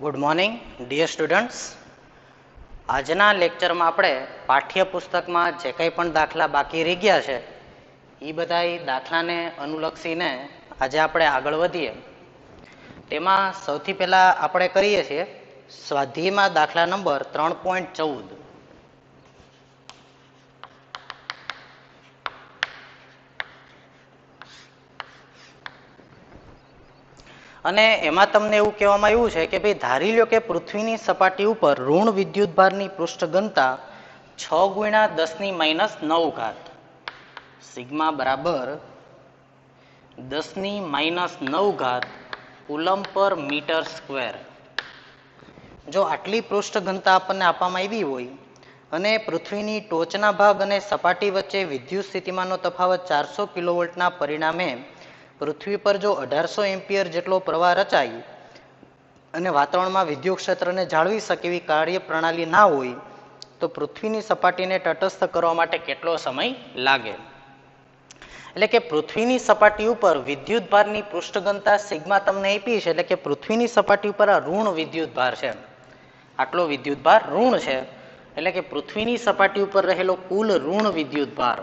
Good morning dear students. આજના લેક્ચરમાં આપણે પાઠ્યપુસ્તકમાં જે કંઈ પણ દાખલા બાકી રહી ગયા છે એ બધા દાખલાને અનુલક્ષીને આજે આપણે આગળ વધીએ. તેમાં સૌથી પહેલાં આપણે કરીએ છીએ સ્વાધ્યાયમાં દાખલા નંબર 3.14. અને એમાં તમને એવું કહેવામાં આવ્યું છે કે ભાઈ ધારી લો કે પૃથ્વીની સપાટી ઉપર ઋણ વિદ્યુતભારની પૃષ્ઠ ઘનતા 6 × 10⁻⁹ સિગ્મા બરાબર 10⁻⁹ કુલમ પર મીટર સ્ક્વેર. જો આટલી પૃષ્ઠ ઘનતા આપણને આપવામાં આવી હોય અને પૃથ્વીની ટોચના ભાગ અને સપાટી વચ્ચે વિદ્યુત સ્થિતિમાનનો તફાવત 400 કિલોવોલ્ટના પરિણામે પૃથ્વી પર જો 1800 એમ્પિયર જેટલો પ્રવાહ રચાય અને વાતાવરણમાં વિદ્યુત ક્ષેત્રને જાળવી શકે એવી કાર્ય પ્રણાલી ના હોય તો પૃથ્વીની સપાટીને તટસ્થ કરવા માટે કેટલો સમય લાગે? એટલે કે પૃથ્વીની સપાટી ઉપર વિદ્યુતભારની પૃષ્ઠ ઘનતા સિગ્મા તમને આપી છે. એટલે કે પૃથ્વીની સપાટી ઉપર આ ઋણ વિદ્યુતભાર છે, આટલો વિદ્યુતભાર ઋણ છે. એટલે કે પૃથ્વીની સપાટી ઉપર રહેલો કુલ ઋણ વિદ્યુતભાર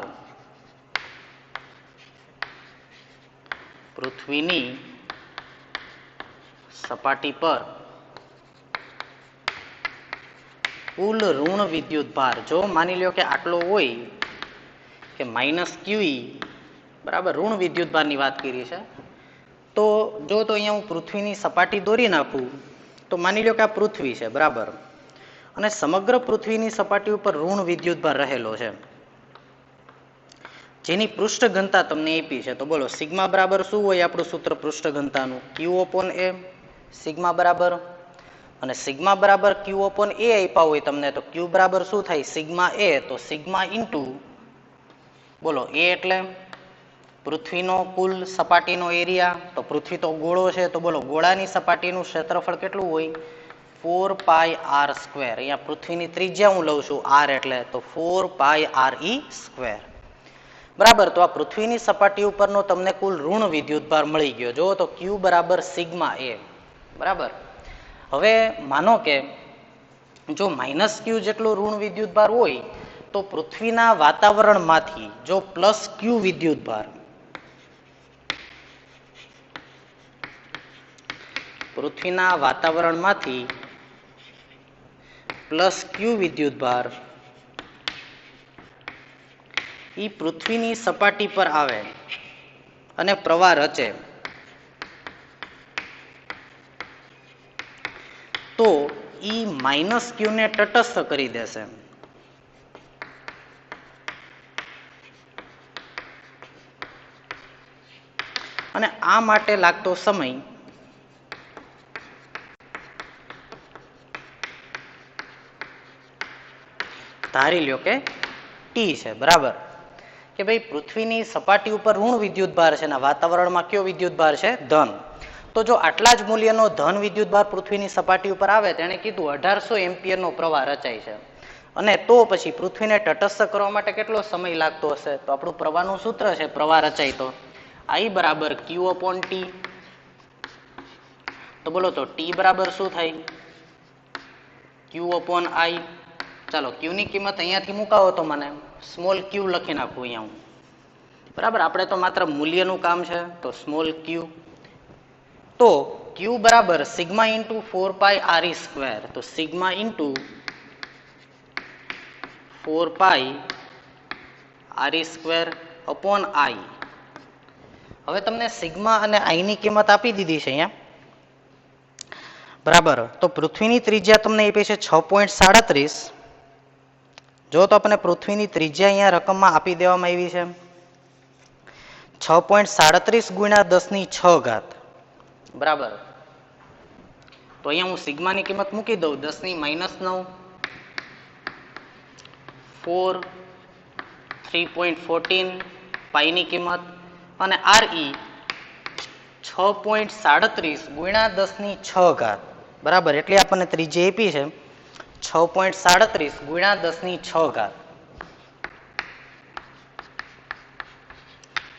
પૃથ્વીની સપાટી પર કુલ ઋણ વિદ્યુતભાર જો માની લો કે આટલો હોય કે -QE બરાબર, ઋણ વિદ્યુતભારની વાત કરી છે. તો જો તો અહીંયા હું પૃથ્વીની સપાટી દોરી નાખું તો માની લો કે આ પૃથ્વી છે બરાબર, અને સમગ્ર પૃથ્વીની સપાટી ઉપર ઋણ વિદ્યુતભાર રહેલો છે જેની પૃષ્ઠ ઘનતા તમને આપી છે. તો બોલો સિગ્મા બરાબર શું હોય આપણું સૂત્ર પૃષ્ઠ ઘનતાનું? Q/A સિગ્મા બરાબર, અને સિગ્મા બરાબર Q/A આપ્યા હોય તમને તો Q બરાબર શું થાય? Sigma A. તો સિગ્મા ઇન્ટુ બોલો A એટલે પૃથ્વીનો કુલ સપાટીનો એરિયા. તો પૃથ્વી તો ગોળો છે તો બોલો ગોળાની સપાટીનું ક્ષેત્રફળ કેટલું હોય? 4πr². અહીંયા પૃથ્વીની ત્રિજ્યા હું લઉં છું r એટલે તો 4πre². બરાબર. તો આ પૃથ્વીની સપાટી ઉપરનો તમને કુલ ઋણ વિદ્યુતભાર મળી ગયો. જો તો Q બરાબર સિગ્મા A. બરાબર. હવે માનો કે જો -Q જેટલો ઋણ વિદ્યુતભાર હોય તો પૃથ્વીના વાતાવરણમાંથી જો +Q વિદ્યુતભાર પૃથ્વીના વાતાવરણમાંથી +Q વિદ્યુતભાર ઈ પૃથ્વીની સપાટી પર આવે અને પ્રવાહ રચે તો ઈ -Q ને તટસ્થ કરી દેશે. અને આ માટે લાગતો સમય ધારી લ્યો કે T છે. બરાબર. કે ભાઈ પૃથ્વીની સપાટી ઉપર ઋણ વિદ્યુતભાર છે અને વાતાવરણમાં કયો વિદ્યુતભાર છે? ધન. તો જો આટલા જ મૂલ્યનો ધન વિદ્યુતભાર પૃથ્વીની સપાટી ઉપર આવે તેણે કીધું 1800 એમ્પિયરનો પ્રવાહ રચાય છે, અને તો પછી પૃથ્વીને તટસ્થ કરવા માટે કેટલો સમય લાગતો હશે? તો આપણું પ્રવાહનું સૂત્ર છે પ્રવાહ રચાય તો I બરાબર Q/T. તો બોલો તો T બરાબર શું થાય? Q/I. ચાલો Q ની કિંમત અહીંયાથી મુકાવો તો મને સ્મોલ q લખી નાખું અહીંયા હું. બરાબર. આપણે તો માત્ર મૂલ્યનું કામ છે તો સ્મોલ q. તો Q બરાબર સિગ્મા ઇન્ટુ 4πre². તો સિગ્મા ઇન્ટુ 4πre²/I. હવે તમને સિગ્મા અને I ની કિંમત આપી દીધી છે અહીંયા. બરાબર. તો પૃથ્વીની ત્રિજ્યા તમને આપી છે 6.37. જો તો આપણે પૃથ્વીની ત્રિજ્યા અહીંયા રકમમાં આપી દેવામાં આવી છે 6.37 × 10⁶. બરાબર. તો અહીંયા હું સિગ્માની કિંમત મૂકી દઉં 10⁻⁹ 4 3.14 પાઈની કિંમત, અને RE 6.37 × 10⁶. બરાબર. એટલે આપણને ત્રિજ્યા આપી છે 6.37 × 10⁶.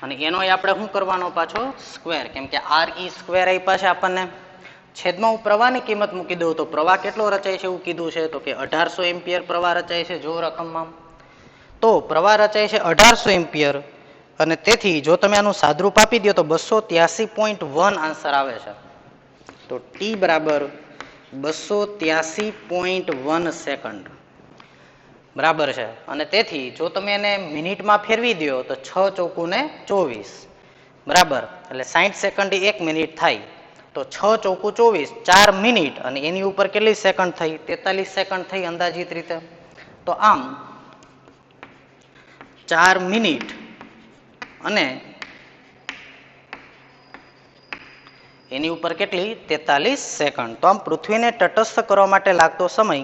અને એનો આપણે શું કરવાનો પાછો? સ્ક્વેર. કેમ કે RE² આપ્યા છે આપણને છેદમાં હું પ્રવાહની કિંમત મૂકી દઉં તો પ્રવાહ કેટલો રચાય છે એવું કીધું છે તો કે 1800 એમ્પિયર પ્રવાહ રચાય છે જો રકમમાં. તો પ્રવાહ રચાય છે 1800 એમ્પિયર અને તેથી જો તમે આનું સાદરૂપ આપી દો તો 283.1 આન્સર આવે છે. તો ટી બરાબર 283.1 સેકન્ડ બરાબર છે. અને તેથી જો તમે એને મિનિટમાં ફેરવી દો તો 6 ચોકું ને 24 બરાબર એટલે 60 સેકન્ડ 1 મિનિટ થાય તો 6 ચોકું 24 4 મિનિટ અને એની ઉપર કેટલી સેકન્ડ થઈ 43 સેકન્ડ થઈ અંદાજિત રીતે. તો આમ 4 મિનિટ અને એની ઉપર કેટલી 43 સેકન્ડ. તો આમ પૃથ્વીને તટસ્થ કરવા માટે લાગતો સમય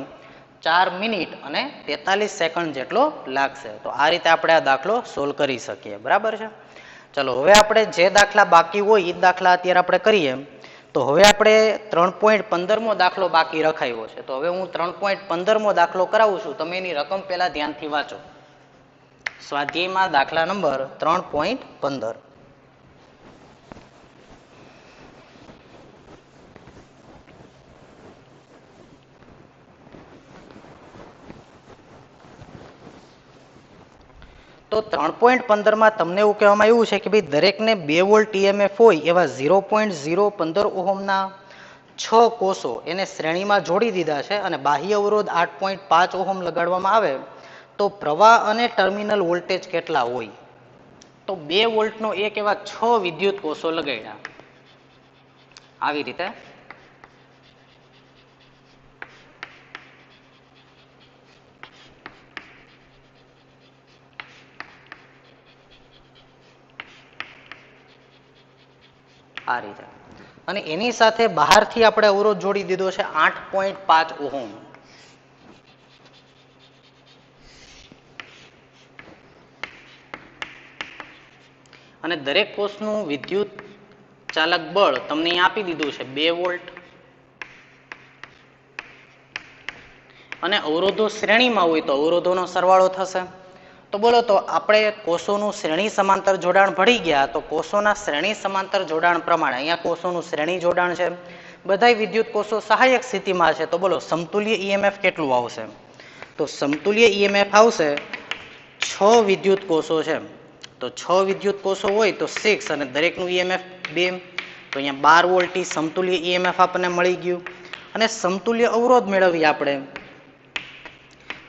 4 મિનિટ અને 43 સેકન્ડ જેટલો લાગશે. તો આ રીતે આપણે આ દાખલો સોલ્વ કરી શકીએ બરાબર છે. ચલો હવે આપણે જે દાખલા બાકી હોય એ દાખલા અત્યારે આપણે કરીએ. તો હવે આપણે 3.15મો દાખલો બાકી રખાયો છે. તો હવે હું 3.15મો દાખલો કરાવું છું. તમે એની રકમ પહેલા ધ્યાનથી વાંચો. સ્વાધ્યાયમાં દાખલા નંબર 3.15. તો 3.15માં તમને એવું કહેવામાં આવ્યું છે કે ભાઈ દરેકને 2 વોલ્ટ ઈએમએફ હોય એવા 0.015 ઓહમના 6 કોષો એને શ્રેણીમાં જોડી દીધા છે અને બાહ્ય અવરોધ 8.5 ઓહમ લગાડવામાં આવે તો પ્રવાહ અને ટર્મિનલ વોલ્ટેજ કેટલા હોય. તો 2 વોલ્ટનો એક એવા 6 વિદ્યુત કોષો લગાડ્યા આવી રીતે. આ રીતે અને એની સાથે બહારથી આપણે અવરોધ જોડી દીધો છે 8.5 ઓહમ. અને દરેક કોષનું વિદ્યુત ચાલક બળ તમને અહીં આપી દીધું છે 2 વોલ્ટ અને અવરોધો શ્રેણીમાં હોય તો અવરોધોનો સરવાળો થશે. તો બોલો તો આપણે કોષોનું શ્રેણી સમાંતર જોડાણ ભળી ગયા. તો કોષોના શ્રેણી સમાંતર જોડાણ પ્રમાણે અહીંયા કોષોનું શ્રેણી જોડાણ છે બધાય વિદ્યુત કોષો સહાયક સ્થિતિમાં છે. તો બોલો સમતુલ્ય ઈએમએફ કેટલું આવશે. તો સમતુલ્ય ઈએમએફ આવશે 6 વિદ્યુત કોષો છે તો 6 વિદ્યુત કોષો હોય તો 6 અને દરેકનું ઈએમએફ 2 તો અહીંયા 12 વોલ્ટથી સમતુલ્ય ઈએમએફ આપણને મળી ગયું. અને સમતુલ્ય અવરોધ મેળવીએ આપણે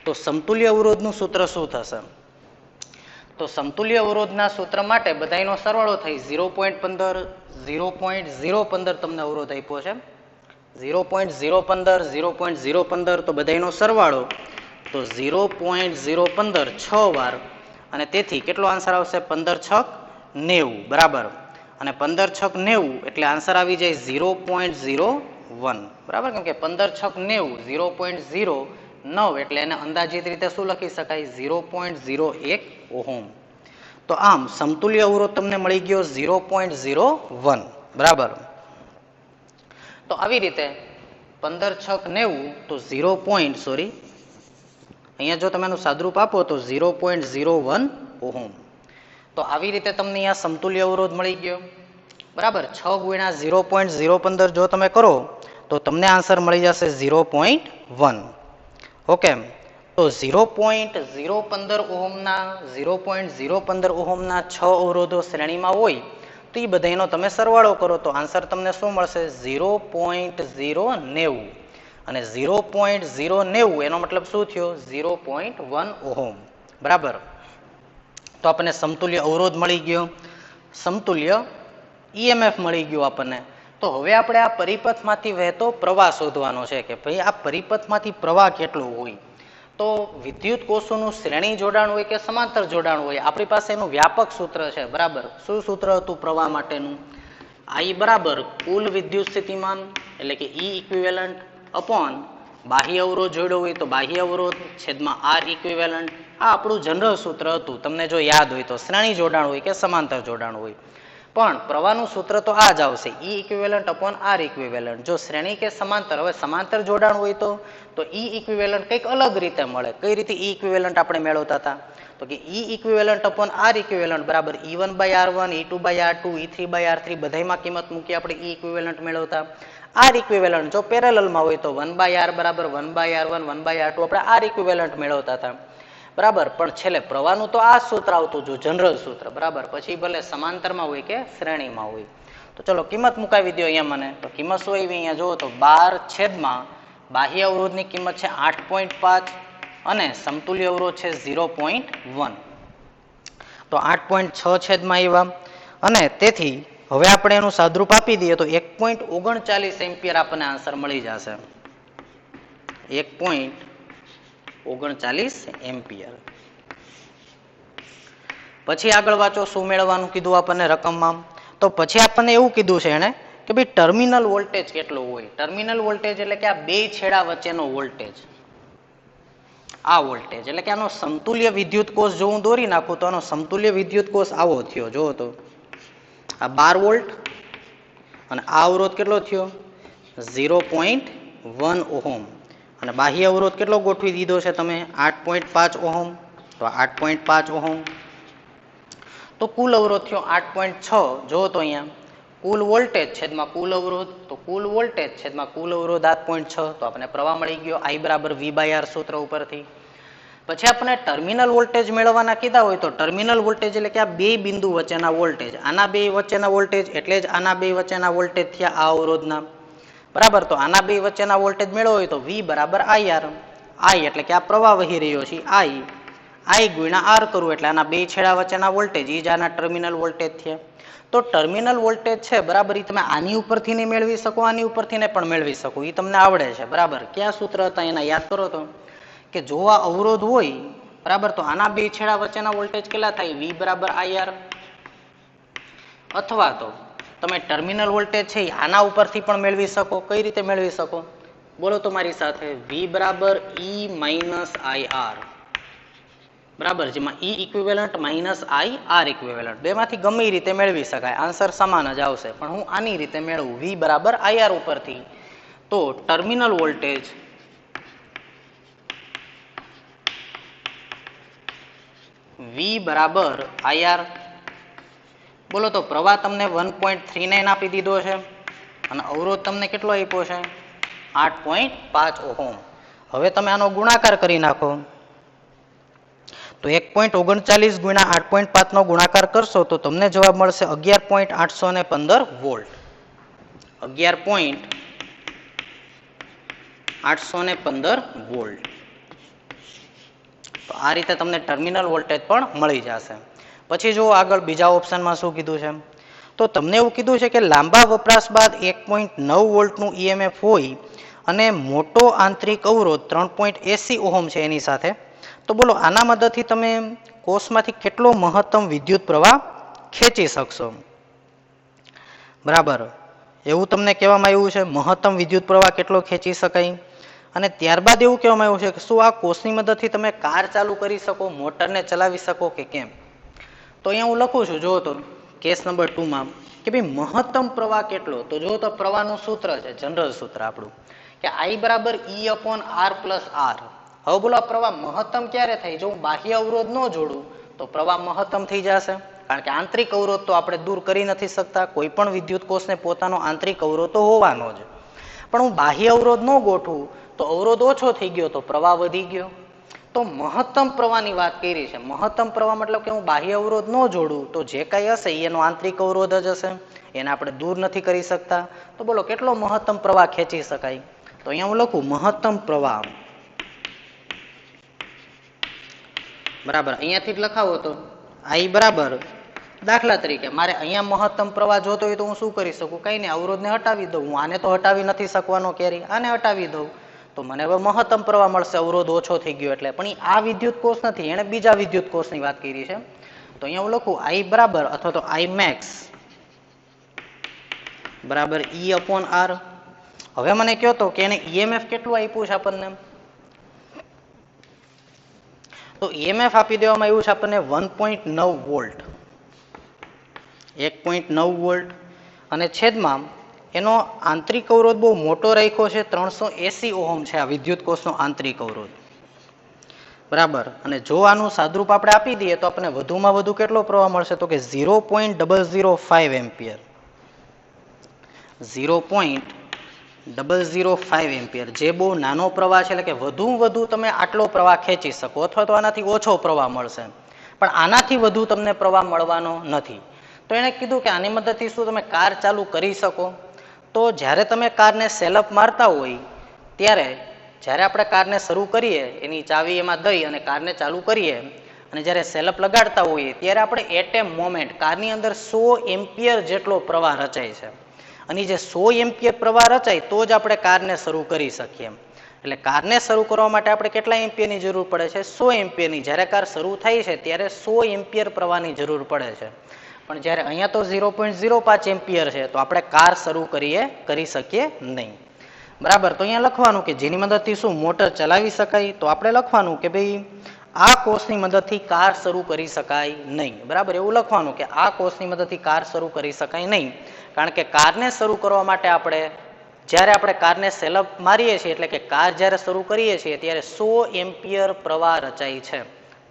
તો સમતુલ્ય અવરોધનું સૂત્ર શું થશે. તો સમતુલ્ય અવરોધના સૂત્ર માટે બધાયનો સરવાળો થઈ 0.15 0.015 તમને અવરોધ આપ્યો છે 0.015 0.015 તો બધાયનો સરવાળો તો 0.015 6 વાર અને તેથી કેટલો આન્સર આવશે 15 છક 90 બરાબર. અને 15 છક 90 એટલે આન્સર આવી જાય 0.01 બરાબર. કેમ કે 15 છક 90 0.09 એટલે એને અંદાજિત રીતે શું લખી શકાય 0.01 ઓહમ. તો આમ સમતુલ્ય અવરોધ તમને મળી ગયો 0.01 બરાબર. તો આવી રીતે 15 છક 90 તો 0. સોરી અહીંયા જો તમે એનું સાદરૂપ આપો તો 0.01 ઓહમ. તો આવી રીતે તમને અહીંયા સમતુલ્ય અવરોધ મળી ગયો બરાબર. 6 ગુણ્યા 0.015 જો તમે કરો તો તમને આન્સર મળી જશે 0.1. ઓકે. તો 0.015 ઓહમના 0.015 ઓહમના 6 અવરોધો શ્રેણીમાં હોય તો એ બધાનો તમે સરવાળો કરો તો આન્સર તમને શું મળશે 0.090 અને 0.090 એનો મતલબ શું થયો 0.1 ઓહમ બરાબર. તો આપણને સમતુલ્ય અવરોધ મળી ગયો સમતુલ્ય ઈએમએફ મળી ગયો આપણને. તો હવે આપણે આ પરિપથમાંથી વહેતો પ્રવાહ શોધવાનો છે કે ભાઈ આ પરિપથમાંથી પ્રવાહ કેટલો હોય. તો વિદ્યુત કોષોનું શ્રેણી જોડાણ હોય કે સમાંતર જોડાણ હોય આપણી પાસે એનું વ્યાપક સૂત્ર છે બરાબર. શું સૂત્ર હતું પ્રવાહ માટેનું I બરાબર કુલ વિદ્યુત સ્થિતિમાન એટલે કે E ઇક્વિવેલન્ટ અપોન બાહ્ય અવરોધ જોડ્યો હોય તો બાહ્ય અવરોધ છેદમાં R ઇક્વિવેલન્ટ. આ આપણું જનરલ સૂત્ર હતું તમને જો યાદ હોય તો શ્રેણી જોડાણ હોય કે સમાંતર જોડાણ હોય. પણ પ્રવાહનું સૂત્ર તો આ જ આવશે E equivalent upon R equivalent. જો શ્રેણી કે સમાંતર હવે સમાંતર જોડાણ હોય તો E ઇક્વિવેલન્ટ કંઈક અલગ રીતે મળે. કઈ રીતે E ઇક્વિવેલન્ટ આપણે મેળવતા હતા તો કે E equivalent upon R equivalent બરાબર E1/R1 E2/R2 E3/R3 બધાયમાં કિંમત મૂકી આપણે E ઇક્વિવેલન્ટ મેળવતા. આર ઇક્વિવેલન્ટ જો પેરેલલમાં હોય તો 1/r બરાબર 1/r1 1/r2 આપણે આર ઇક્વિવેલન્ટ મેળવતા હતા બરાબર. પણ છેલ્લે પ્રવાહનું તો આ સૂત્ર આવતું હતું, જનરલ સૂત્ર બરાબર. પછી ભલે સમાંતરમાં હોય કે શ્રેણીમાં હોય. તો ચલો કિંમત મુકાવી દો અહીંયા મને. તો કિંમત શું આવી અહીંયા જુઓ તો 12 છેદમાં બાહ્ય અવરોધની કિંમત છે 8.5 અને સમતુલ્ય અવરોધ છે 0.1. તો 8.6 છેદમાં આવ્યા અને તેથી હવે આપણે એનું સાદરૂપ આપી દઈએ તો 1.39 એમ્પિયર આપણને આન્સર મળી જશે. 1.39 એમ્પિયર. પછી આગળ વાંચો શું મેળવવાનું કીધું આપણને રકમમાં. તો પછી આપણને એવું કીધું છે એને કે ભાઈ ટર્મિનલ વોલ્ટેજ કેટલો હોય. ટર્મિનલ વોલ્ટેજ એટલે કે આ બે છેડા વચ્ચેનો વોલ્ટેજ. આ વોલ્ટેજ એટલે કે આનો સમતુલ્ય વિદ્યુત કોષ જો હું દોરી નાખું તો આનો સમતુલ્ય વિદ્યુત કોષ આવો થયો. જો તો આ 12 વોલ્ટ અને આ અવરોધ કેટલો થયો 0.1 ઓહમ અને બાહ્ય અવરોધ કેટલો ગોઠવી દીધો છે તમે 8.5 ઓહમ. તો 8.5 ઓહમ તો કુલ અવરોધ થયો 8.6. જો તો અહીંયા કુલ વોલ્ટેજ છેદમાં કુલ અવરોધ તો કુલ વોલ્ટેજ છેદમાં કુલ અવરોધ 8.6. તો આપણને પ્રવાહ મળી ગયો I બરાબર V/R સૂત્ર ઉપરથી. પછી આપણે ટર્મિનલ વોલ્ટેજ મેળવવાના કીધા હોય તો ટર્મિનલ વોલ્ટેજ એટલે કે આ બે બિંદુ વચ્ચેના વોલ્ટેજ. આના બે વચ્ચેના વોલ્ટેજ એટલે જ આના બે વચ્ચેના વોલ્ટેજ થયા આ અવરોધના બરાબર. તો આના બે વચ્ચેના વોલ્ટેજ મેળવવો હોય તો V બરાબર IR. I એટલે કે આ પ્રવાહ વહી રહ્યો છે I ગુણ્યા R કરવું એટલે આના બે છેડા વચ્ચેના વોલ્ટેજ એ જ આના ટર્મિનલ વોલ્ટેજ થયા. તો ટર્મિનલ વોલ્ટેજ છે બરાબર એ તમે આની ઉપરથી ને મેળવી શકો, આની ઉપરથી ને પણ મેળવી શકો. એ તમને આવડે છે બરાબર. કયા સૂત્ર હતા એના યાદ કરો તો કે જો આ અવરોધ હોય બરાબર તો આના બે છેડા વચ્ચેના વોલ્ટેજ કેટલા થાય V બરાબર IR. અથવા તો તમે ટર્મિનલ વોલ્ટેજ છે આના ઉપરથી પણ મેળવી શકો. કઈ રીતે મેળવી શકો બોલો તો મારી સાથે. V બરાબર E માઇનસ IR બરાબર, જેમાં E equivalent minus I R equivalent બેમાંથી ગમે એ રીતે મેળવી શકાય. આન્સર સમાન જ આવશે પણ હું આની રીતે મેળવું V બરાબર IR ઉપરથી. તો ટર્મિનલ વોલ્ટેજ V બરાબર IR. બોલો તો પ્રવાહ તમને 1.39 આપી દીધો છે અને અવરોધ તમને કેટલો આપ્યો છે 8.5 ઓહમ. હવે તમે આનો ગુણાકાર કરી નાખો તો 1.39 ગુણ્યા 8.5 નો ગુણાકાર કરશો તો તમને જવાબ મળશે 11.815 વોલ્ટ. 11.815 વોલ્ટ. તો આ રીતે તમને ટર્મિનલ વોલ્ટેજ પણ મળી જશે. પછી જો આગળ બીજા ઓપ્શનમાં શું કીધું છે તો તમને એવું કીધું છે કે લાંબા વપરાશ બાદ 1.9 વોલ્ટનું EMF હોય અને મોટો આંતરિક અવરોધ 3.80 ઓહમ છે એની સાથે. તો બોલો આના મદદથી તમે કોષમાંથી કેટલો મહત્તમ વિદ્યુત પ્રવાહ ખેંચી શકશો બરાબર. એવું તમને કહેવામાં આવ્યું છે મહત્તમ વિદ્યુત પ્રવાહ કેટલો ખેંચી શકાય. અને ત્યારબાદ એવું કહેવામાં આવ્યું છે કે શું આ કોષની મદદથી તમે કાર ચાલુ કરી શકો, મોટરને ચલાવી શકો કે કેમ. તો અહીંયા હું લખું છું જો તો કેસ નંબર 2 માં કે ભાઈ મહત્તમ પ્રવાહ કેટલો. તો જો તો પ્રવાહનું સૂત્ર છે જનરલ સૂત્ર આપણું કે I બરાબર E/R પ્લસ R. હવે બોલો આ પ્રવાહ મહત્તમ ક્યારે થાય જો હું બાહ્ય અવરોધ ન જોડું તો પ્રવાહ મહત્તમ થઈ જશે કારણ કે આંતરિક અવરોધ તો આપણે દૂર કરી નથી શકતા. કોઈ પણ વિદ્યુત કોષને પોતાનો આંતરિક અવરોધ તો હોવાનો જ. પણ હું બાહ્ય અવરોધ ન ગોઠવું તો અવરોધ ઓછો થઈ ગયો તો પ્રવાહ વધી ગયો. તો મહત્તમ પ્રવાહની વાત કરી છે. મહત્તમ પ્રવાહ મતલબ કે હું બાહ્ય અવરોધ ન જોડું તો જે કાંઈ હશે એનો આંતરિક અવરોધ જ હશે, એને આપણે દૂર નથી કરી શકતા. તો બોલો કેટલો મહત્તમ પ્રવાહ ખેંચી શકાય. તો અહીંયા હું લખું મહત્તમ પ્રવાહ બરાબર અહીંયાથી જ લખાવો તો I બરાબર દાખલા તરીકે મારે અહીંયા મહત્તમ પ્રવાહ જોતો હોય તો હું શું કરી શકું કઈ નહીં, અવરોધને હટાવી દઉં. હું આને તો હટાવી નથી શકવાનો ક્યારેય, આને હટાવી દઉં તો મને હવે મહત્તમ પ્રવાહ મળશે. અવરોધ ઓછો થઈ ગયો એટલે. પણ આ વિદ્યુત કોષ નથી, એને બીજા વિદ્યુત કોષની વાત કરી છે. તો અહીંયા હું લખું I બરાબર અથવા તો I max બરાબર E/R. હવે મને કહો તો કે એને EMF કેટલું આપ્યું છે આપણને. તો EMF આપી દેવામાં આવ્યું છે આપણને 1.9 વોલ્ટ. 1.9 વોલ્ટ અને છેદમાં એનો આંતરિક અવરોધ બહુ મોટો રાખ્યો છે 380 ઓહમ છે આ વિદ્યુત કોષનો આંતરિક અવરોધ બરાબર. અને જો આનું સાદરૂપ આપણે આપી દઈએ તો આપણને વધુમાં વધુ કેટલો પ્રવાહ મળશે તો કે 0.005 એમ્પિયર. 0.005 0.005 એમ્પિયર, જે બહુ નાનો પ્રવાહ છે, એટલે કે વધુ તમે આટલો પ્રવાહ ખેંચી શકો અથવા તો આનાથી ઓછો પ્રવાહ મળશે, પણ આનાથી વધુ તમને પ્રવાહ મળવાનો નથી. તો એણે કીધું કે આની મદદથી શું તમે કાર ચાલુ કરી શકો? તો જ્યારે તમે કારને સેલઅપ મારતા હોય ત્યારે જ્યારે આપણે કારને શરૂ કરીએ, એની ચાવી એમાં દઈ અને કારને ચાલુ કરીએ અને જ્યારે સેલઅપ લગાડતા હોઈએ ત્યારે આપણે એટ એ મોમેન્ટ કારની અંદર 100 એમ્પિયર જેટલો પ્રવાહ રચાય છે. અને જે 100 એમ્પિયર પ્રવાહ રચાય તો જ આપણે કારને શરૂ કરી શકીએ. એટલે કારને શરૂ કરવા માટે આપણે કેટલા એમ્પિયરની જરૂર પડે છે? 100 એમ્પિયરની. જ્યારે કાર શરૂ થાય છે ત્યારે 100 એમ્પિયર પ્રવાહની જરૂર પડે છે. પણ જ્યારે અહીંયા તો 0.05 એમ્પિયર છે, તો આપણે કાર શરૂ કરી શકીએ નહીં. બરાબર. તો અહીંયા લખવાનું કે જેની મદદથી શું મોટર ચલાવી શકાય, તો આપણે લખવાનું કે ભાઈ આ કોષની મદદથી કાર શરૂ કરી શકાય નહીં. બરાબર, એવું લખવાનું કે આ કોષની મદદથી કાર શરૂ કરી શકાય નહીં, કારણ કે કારને શરૂ કરવા માટે જ્યારે આપણે કારને સેલઅપ મારીએ છીએ, એટલે કે કાર જ્યારે શરૂ કરીએ છીએ ત્યારે 100 એમ્પિયર પ્રવાહ રચાય છે,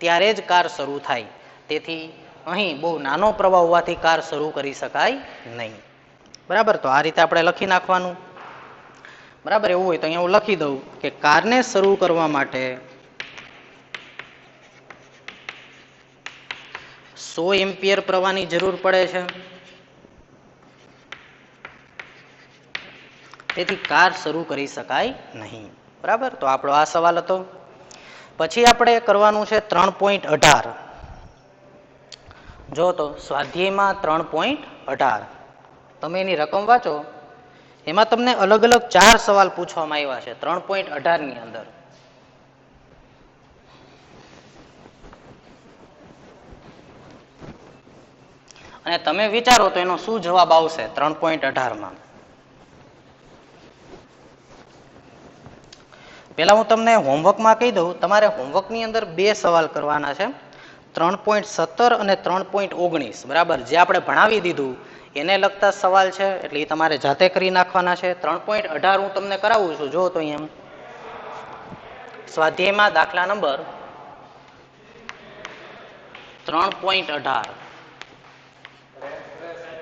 ત્યારે જ કાર શરૂ થાય. તેથી અહીં બહુ નાનો પ્રવાહ હોવાથી કાર શરૂ કરી શકાય નહીં. બરાબર, તો આ રીતે આપણે લખી નાખવાનું. બરાબર, એવું હોય તો અહીંયા હું લખી દઉં કે કારને શરૂ કરવા માટે 100 એમ્પિયર પ્રવાહની જરૂર પડે છે, તેથી કાર શરૂ કરી શકાય નહીં. બરાબર, તો આપણો આ સવાલ હતો. પછી આપણે કરવાનું છે 3.18. જો તો સ્વાધ્યાયમાં 3.18 તમે એની રકમ વાંચો, એમાં તમને અલગ અલગ 4 સવાલ પૂછવામાં આવ્યા છે 3.18 ની અંદર. અને તમે વિચારો તો એનો શું જવાબ આવશે 3.18 માં. પેલા હું તમને હોમવર્કમાં કહી દઉં, તમારે હોમવર્કની અંદર 2 સવાલ કરવાના છે, 3.17 અને 3.19. બરાબર, જે આપણે ભણાવી દીધું એને લગતા સવાલ છે, એટલે એ તમારે જાતે કરી નાખવાના છે. 3.18 હું તમને કરાવું છું. જો તો અહીંયા સ્વાધ્યાયમાં દાખલા નંબર 3.18,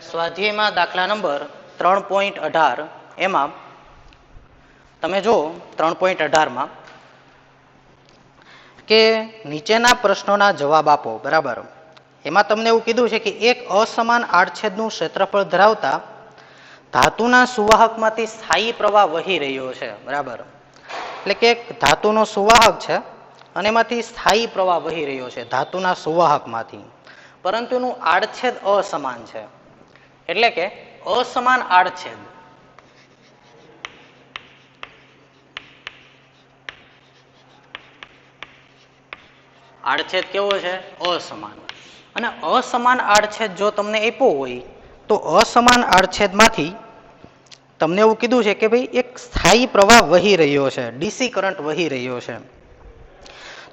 સ્વાધ્યાયમાં દાખલા નંબર 3.18 એમાં તમે જો 3.18 કે નીચેના પ્રશ્નોના જવાબ આપો. બરાબર, એમાં તમને એવું કીધું છે કે એક અસમાન આડછેદનું ક્ષેત્રફળ ધરાવતા ધાતુના સુવાહકમાંથી સ્થાયી પ્રવાહ વહી રહ્યો છે. બરાબર, એટલે કે એક ધાતુનો સુવાહક છે અને એમાંથી સ્થાયી પ્રવાહ વહી રહ્યો છે ધાતુના સુવાહકમાંથી, પરંતુ એનું આડછેદ અસમાન છે. એટલે કે અસમાન આડછેદ. આડછેદ કેવો છે? અસમાન. અને અસમાન આડછેદ જો તમને આપ્યો હોય તો અસમાન આડછેદમાંથી તમને એવું કીધું છે કે ભાઈ એક સ્થાયી પ્રવાહ વહી રહ્યો છે, ડીસી કરંટ વહી રહ્યો છે.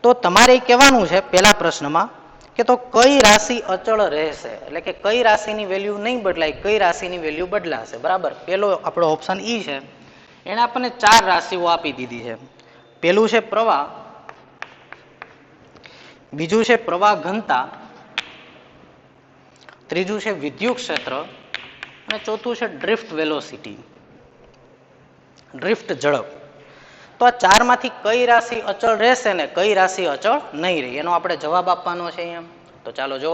તો તમારે કહેવાનું છે પહેલા પ્રશ્નમાં કે તો કઈ રાશિ અચળ રહેશે, એટલે કે કઈ રાશિની વેલ્યુ નહીં બદલાય, કઈ રાશિની વેલ્યુ બદલાશે. બરાબર, પેલો આપણો ઓપ્શન ઈ છે. એને આપણને 4 રાશિઓ આપી દીધી છે. પેલું છે પ્રવાહ, બીજું છે પ્રવાહ ઘનતા, ત્રીજું છે વિદ્યુત ક્ષેત્ર અને ચોથું છે ડ્રિફ્ટ વેલોસિટી, ડ્રિફ્ટ ઝડપ. તો આ 4 માંથી કઈ રાશિ અચળ રહેશે ને કઈ રાશિ અચળ નહીં રહે, એનો આપણે જવાબ આપવાનો છે અહીંયા. તો ચાલો જો,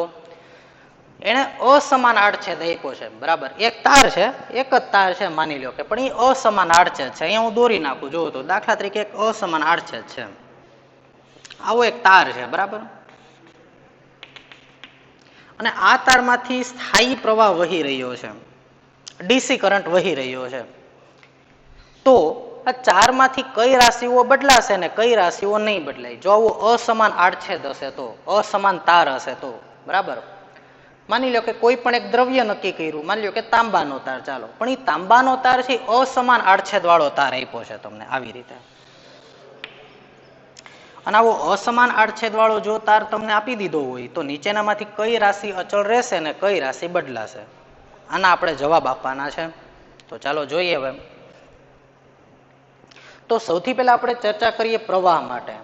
એને અસમાન આડછેદ આપ્યો છે. બરાબર, એક તાર છે, એક જ તાર છે માની લો કે, પણ એ અસમાન આડછેદ છે. અહીંયા હું દોરી નાખું. જો તો દાખલા તરીકે એક અસમાન આડછેદ છે, આવો એક તાર છે. બરાબર, અને આ તારમાંથી સ્થાયી પ્રવાહ વહી રહ્યો છે, ડીસી કરંટ વહી રહ્યો છે. તો આ 4 માંથી કઈ રાશિઓ બદલાશે ને કઈ રાશિઓ નહીં બદલાય? જો આવો અસમાન આડછેદ હશે તો, અસમાન તાર હશે તો. બરાબર, માની લો કે કોઈ પણ એક દ્રવ્ય નક્કી કર્યું, માની લો કે તાંબાનો તાર, ચાલો, પણ એ તાંબાનો તાર છે અસમાન આડછેદ વાળો તાર આપ્યો છે તમને આવી રીતે. અને આવો અસમાન આડછેદ વાળો જો તાર તમને આપી દીધો હોય તો નીચેનામાંથી કઈ રાશિ અચળ રહેશે ને કઈ રાશિ બદલાશે, આના આપણે જવાબ આપવાના છે. તો ચાલો જોઈએ હવે. તો સૌથી પહેલા આપણે ચર્ચા કરીએ પ્રવાહ માટે.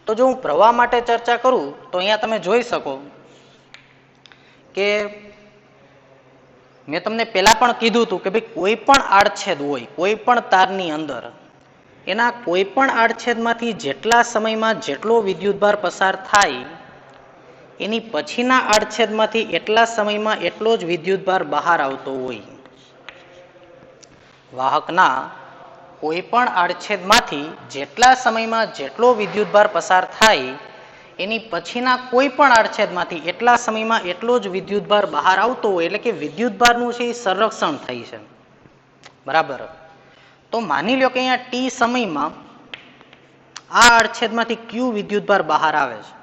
તો જો હું પ્રવાહ માટે ચર્ચા કરું તો અહીંયા તમે જોઈ શકો કે મેં તમને પહેલા પણ કીધું હતું કે ભાઈ કોઈ પણ આડછેદ હોય કોઈ પણ તારની અંદર એના કોઈ પણ આડછેદમાંથી જેટલા સમયમાં જેટલો વિદ્યુતભાર પસાર થાય એની પછીના આડછેદમાંથી એટલા સમયમાં એટલો જ વિદ્યુતભાર બહાર આવતો હોય. વાહકના કોઈ પણ આડછેદમાંથી જેટલા સમયમાં જેટલો વિદ્યુતભાર પસાર થાય એની પછીના કોઈ પણ આડછેદમાંથી એટલા સમયમાં એટલો જ વિદ્યુતભાર બહાર આવતો હોય એટલે કે વિદ્યુતભારનું છે એ સંરક્ષણ થાય છે. બરાબર. તો માની લો કે અહીંયા ટી સમયમાં આ આડછેદમાંથી ક્યુ વિદ્યુતભાર બહાર આવે છે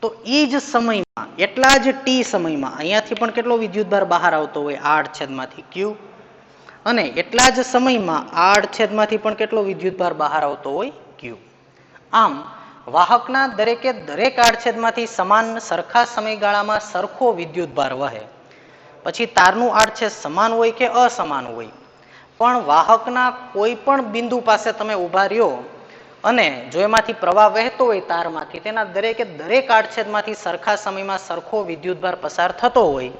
તો એ જ સમયમાં એટલા જ ટી સમયમાં અહીંયાથી પણ કેટલો વિદ્યુતભાર બહાર આવતો હોય આ આડછેદમાંથી ક્યુ અને એટલા જ સમયમાં આ આડછેદમાંથી પણ કેટલો વિદ્યુતભાર બહાર આવતો હોય ક્યુ. આમ વાહકના દરેકે દરેક આડછેદમાંથી સમાન સરખા સમયગાળામાં સરખો વિદ્યુતભાર વહે. પછી તારનું આડછેદ સમાન હોય કે અસમાન હોય પણ વાહકના કોઈ પણ બિંદુ પાસે તમે ઊભા રહ્યો અને જો એમાંથી પ્રવાહ વહેતો હોય તારમાંથી તેના દરેકે દરેક આડછેદમાંથી સરખા સમયમાં સરખો વિદ્યુતભાર પસાર થતો હોય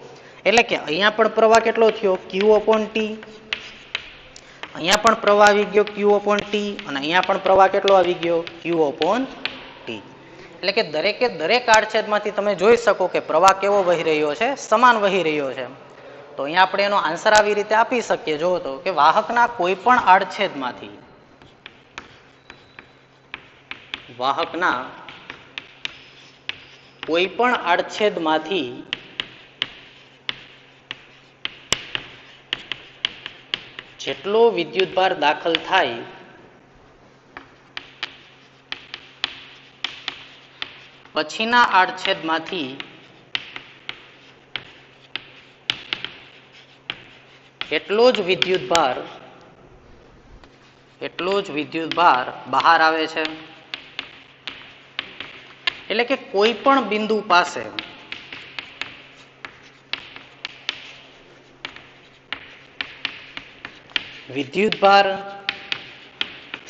એટલે કે અહીંયા પણ પ્રવાહ કેટલો થયો ક્યુ અપોન ટી, અહીંયા પણ પ્રવાહ આવી ગયો ક્યુ અપોન ટી અને અહીંયા પણ પ્રવાહ કેટલો આવી ગયો ક્યુ અપોન ટી. એટલે કે દરેકે દરેક આડછેદમાંથી તમે જોઈ શકો કે પ્રવાહ કેવો વહી રહ્યો છે સમાન વહી રહ્યો છે. તો અહીંયા આપણે એનો આન્સર આવી રીતે આપી શકીએ જો તો કે વાહકના કોઈ પણ આડછેદમાંથી જેટલો વિદ્યુતભાર દાખલ થાય પછીના આડછેદમાંથી એટલો જ વિદ્યુતભાર બહાર આવે છે. એટલે કે કોઈ પણ બિંદુ પાસે વિદ્યુતભાર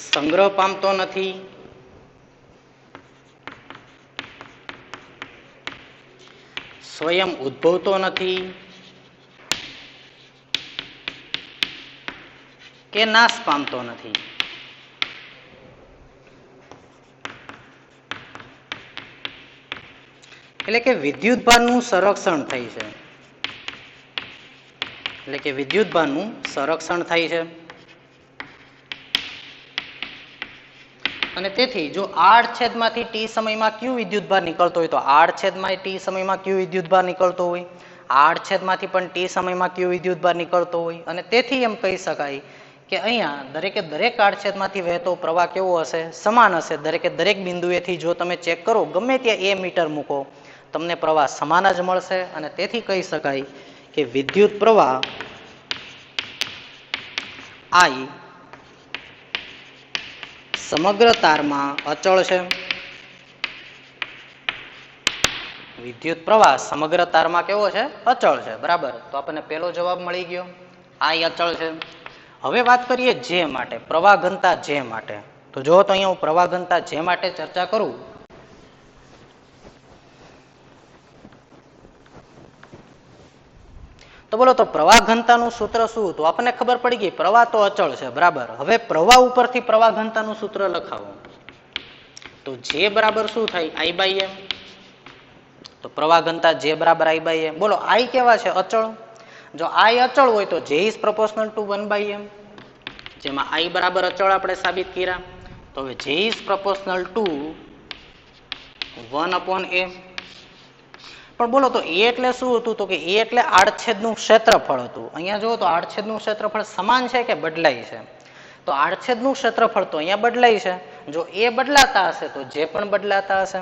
સંગ્રહ પામતો નથી સ્વયં ઉદ્ભવતો નથી કે નાશ પામતો નથી. એટલે કે વિદ્યુતભારનું સંરક્ષણ થાય છે. અને તેથી જો આ આડછેદમાંથી ટી સમયમાં ક્યુ વિદ્યુતભાર નીકળતો હોય તો આ આડછેદમાં ટી સમયમાં ક્યુ વિદ્યુતભાર નીકળતો હોય, આ આડછેદમાંથી પણ ટી સમયમાં ક્યુ વિદ્યુતભાર નીકળતો હોય અને તેથી એમ કહી શકાય કે અહીંયા દરેકે દરેક આડછેદમાંથી વહેતો પ્રવાહ કેવો હશે સમાન હશે. દરેકે દરેક બિંદુએથી જો તમે ચેક કરો ગમે ત્યાં એ મીટર મૂકો તમને પ્રવાહ સમાન જ મળશે અને તેથી કહી શકાય કે વિદ્યુત પ્રવાહ I સમગ્ર તારમાં અચળ છે. વિદ્યુત પ્રવાહ સમગ્ર તારમાં કેવો છે અચળ છે. બરાબર. તો આપણને પહેલો જવાબ મળી ગયો I અચળ છે. હવે વાત કરીએ જે માટે પ્રવાહ ઘનતા જે માટે. તો જો તો અહીંયા હું પ્રવાહ ઘનતા જે માટે ચર્ચા કરું તો બોલો તો પ્રવાહ ઘનતાનું સૂત્ર શું હતું? આપણને ખબર પડી ગઈ પ્રવાહ તો અચળ છે. બરાબર. હવે પ્રવાહ ઉપરથી પ્રવાહ ઘનતાનું સૂત્ર લખાવો તો જે બરાબર શું થાય I બાય એમ. તો પ્રવાહ ઘનતા જે બરાબર I બાય એમ. બોલો I કેવા છે અચળ. જો I અચળ હોય તો J is proportional to 1 by m. જેમાં I બરાબર અચળ આપણે સાબિત કર્યા તો હવે J is proportional to 1 upon m. પણ બોલો તો એ એટલે શું હતું? તો કે એ એટલે આડછેદનું ક્ષેત્રફળ હતું. અહીંયા જુઓ તો આડછેદનું ક્ષેત્રફળ સમાન છે કે બદલાય છે? તો આડછેદનું ક્ષેત્રફળ તો અહીંયા બદલાય છે. જો એ બદલાતા હશે તો જે પણ બદલાતા હશે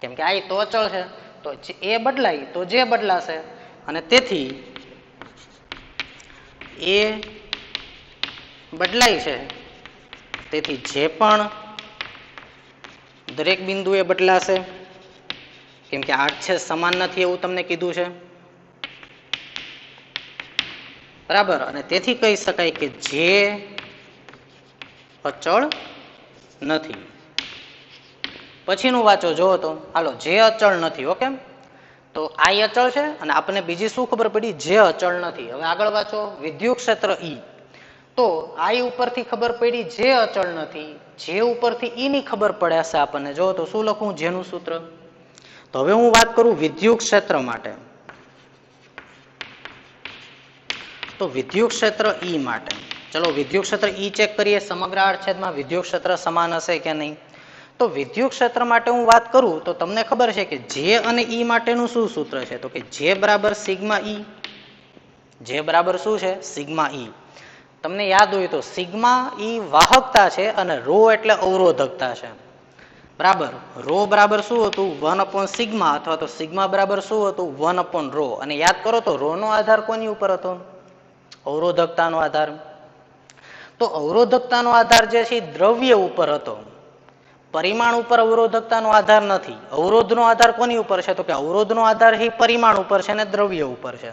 કેમ કે I તો અચળ છે તો એ બદલાય તો જે બદલાશે અને તેથી એ બદલાય છે તેથી જે પણ દરેક બિંદુએ બદલાશે કેમ કે આડછેદ સમાન નથી એવું તમને કીધું છે. બરાબર. અને તેથી કહી શકાય કે જે અચળ નથી. પછીનું વાંચો જુઓ તો હાલો જે અચળ નથી. ઓકે. તો I અચળ છે અને આપણને બીજી શું ખબર પડી? જે અચળ નથી. હવે આગળ વાંચો, વિદ્યુત ક્ષેત્ર E. તો I ઉપરથી ખબર પડી જે અચળ નથી, જે ઉપરથી E ની ખબર પડે છે આપણને. જો તો શું લખું જેનું સૂત્ર? તો હવે હું વાત કરું વિદ્યુત ક્ષેત્ર માટે. તો વિદ્યુત ક્ષેત્ર E માટે ચલો વિદ્યુત ક્ષેત્ર E ચેક કરીએ. સમગ્ર આડછેદમાં વિદ્યુત ક્ષેત્ર સમાન હશે કે નહીં? તો વિદ્યુત ક્ષેત્ર માટે હું વાત કરું તો તમને ખબર છે કે J અને E માટેનું શું સૂત્ર છે? તો કે J બરાબર સિગ્મા E. J બરાબર શું છે? Sigma E. તમને યાદ હોય તો સિગ્મા E વાહકતા છે અને રો એટલે અવરોધકતા છે. બરાબર, રો બરાબર શું હતું? 1 સિગ્મા, અથવા તો સિગ્મા બરાબર શું હતું? 1 રો. અને યાદ કરો તો રો નો આધાર કોની ઉપર હતો? અવરોધકતાનો આધાર. તો અવરોધકતાનો આધાર જે છે દ્રવ્ય ઉપર હતો, પરિમાણ ઉપર અવરોધકતાનો આધાર નથી. અવરોધનો આધાર કોની ઉપર છે? તો કે અવરોધનો આધાર એ પરિમાણ ઉપર છે અને દ્રવ્ય ઉપર છે.